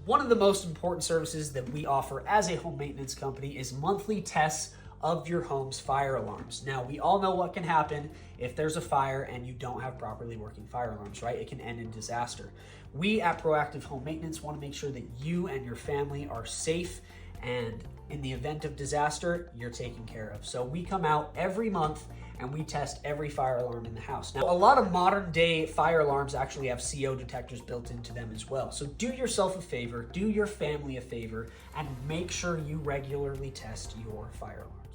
One of the most important services that we offer as a home maintenance company is monthly tests of your home's fire alarms. Now, we all know what can happen if there's a fire and you don't have properly working fire alarms, right? It can end in disaster. We at Proactive Home Maintenance want to make sure that you and your family are safe, and in the event of disaster, you're taken care of. So we come out every month and we test every fire alarm in the house. Now, a lot of modern day fire alarms actually have CO detectors built into them as well. So do yourself a favor, do your family a favor, and make sure you regularly test your fire alarm.